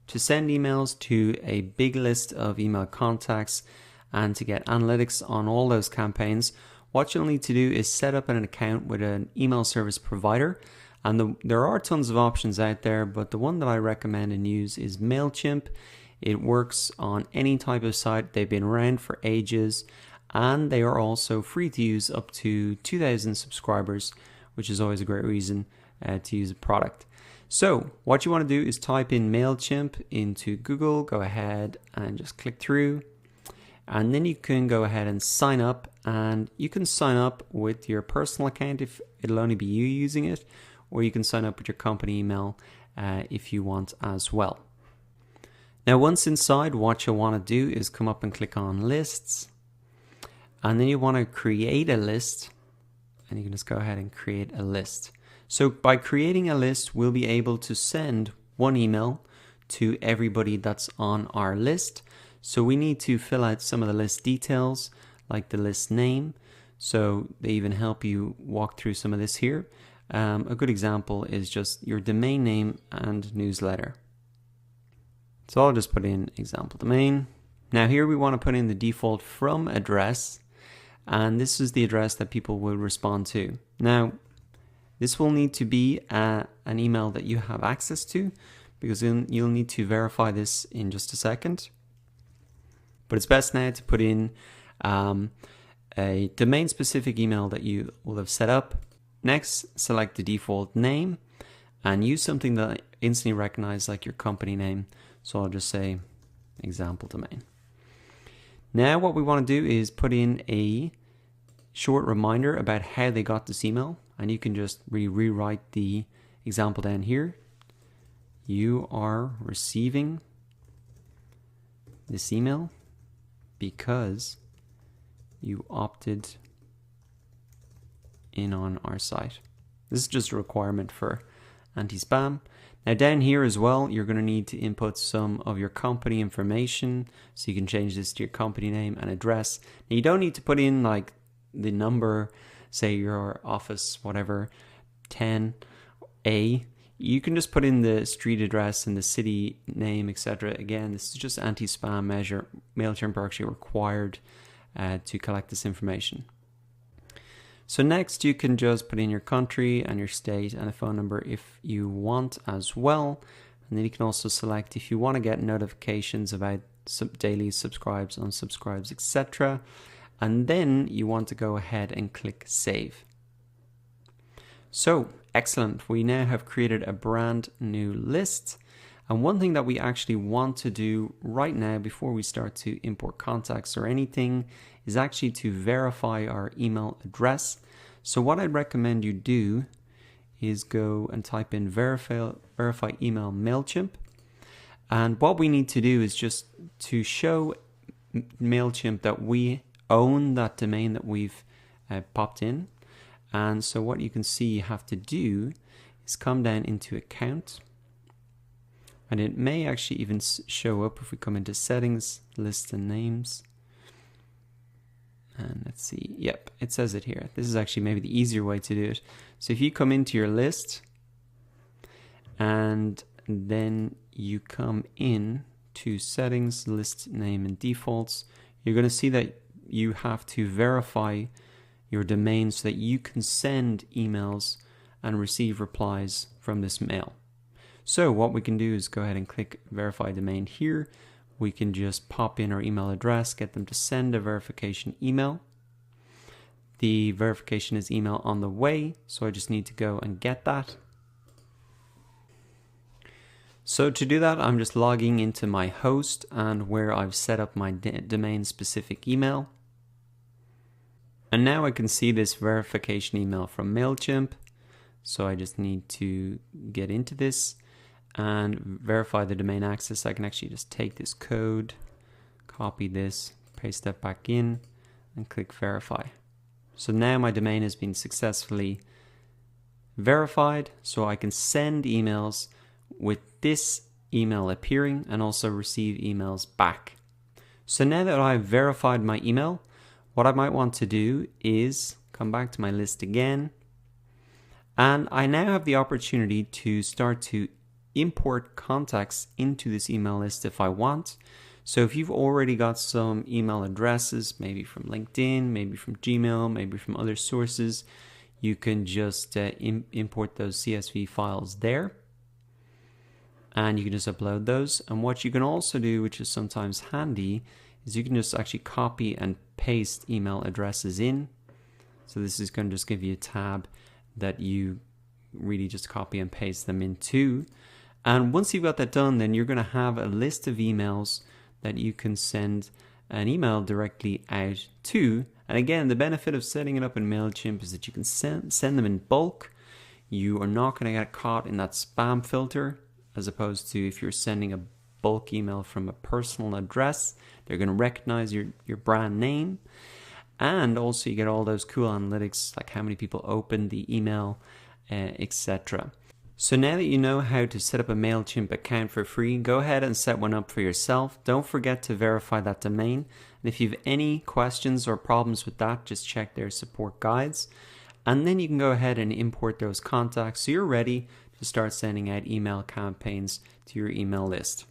To send emails to a big list of email contacts and to get analytics on all those campaigns, what you'll need to do is set up an account with an email service provider. And there are tons of options out there, but the one that I recommend and use is Mailchimp. It works on any type of site. They've been around for ages, and they are also free to use up to 2,000 subscribers, which is always a great reason to use a product. So what you want to do is type in Mailchimp into Google, go ahead and just click through, and then you can go ahead and sign up, and you can sign up with your personal account if it'll only be you using it, or you can sign up with your company email if you want as well. Now once inside, what you'll want to do is come up and click on lists, and then you want to create a list, and you can just go ahead and create a list. So by creating a list, we'll be able to send one email to everybody that's on our list. So we need to fill out some of the list details, like the list name. So they even help you walk through some of this here. A good example is just your domain name and newsletter. So I'll just put in example domain. Now here we want to put in the default from address, and this is the address that people will respond to. Now this will need to be an email that you have access to, because you'll need to verify this in just a second. But it's best now to put in a domain specific email that you will have set up. Next, select the default name and use something that instantly recognizes, like your company name. So I'll just say example domain. Now what we want to do is put in a short reminder about how they got this email, and you can just rewrite the example down here. You are receiving this email because you opted in on our site. This is just a requirement for anti-spam. Now down here as well, you're going to need to input some of your company information, so you can change this to your company name and address. Now you don't need to put in like the number, say your office, whatever, 10A. You can just put in the street address and the city name, etc. Again, this is just anti-spam measure. Mailchimp are actually required to collect this information. So next you can just put in your country and your state and a phone number if you want as well. And then you can also select if you want to get notifications about daily subscribes, unsubscribes, etc. And then you want to go ahead and click save. So excellent, we now have created a brand new list. And one thing that we actually want to do right now before we start to import contacts or anything is actually to verify our email address. So what I'd recommend you do is go and type in verify email Mailchimp. And what we need to do is just to show Mailchimp that we own that domain that we've popped in. And so what you can see you have to do is come down into account. And it may actually even show up if we come into settings, list and names. And let's see, yep, it says it here. This is actually maybe the easier way to do it. So if you come into your list and then you come in to settings, list name and defaults, you're going to see that you have to verify your domain so that you can send emails and receive replies from this mail. So what we can do is go ahead and click verify domain here. We can just pop in our email address, get them to send a verification email. The verification is email on the way, so I just need to go and get that. So to do that, I'm just logging into my host and where I've set up my domain specific email. And now I can see this verification email from Mailchimp. So I just need to get into this and verify the domain access. I can actually just take this code, copy this, paste that back in, and click verify. So now my domain has been successfully verified, so I can send emails with this email appearing and also receive emails back. So now that I've verified my email, what I might want to do is come back to my list again, and I now have the opportunity to start to import contacts into this email list if I want. So if you've already got some email addresses, maybe from LinkedIn, maybe from Gmail, maybe from other sources, you can just import those CSV files there. And you can just upload those. And what you can also do, which is sometimes handy, is you can just actually copy and paste email addresses in. So this is going to just give you a tab that you really just copy and paste them into. And once you've got that done, then you're going to have a list of emails that you can send an email directly out to. And again, the benefit of setting it up in Mailchimp is that you can send them in bulk. You are not going to get caught in that spam filter, as opposed to if you're sending a bulk email from a personal address, they're going to recognize your brand name. And also you get all those cool analytics, like how many people opened the email, etc. So now that you know how to set up a Mailchimp account for free, go ahead and set one up for yourself. Don't forget to verify that domain. And if you have any questions or problems with that, just check their support guides. And then you can go ahead and import those contacts so you're ready to start sending out email campaigns to your email list.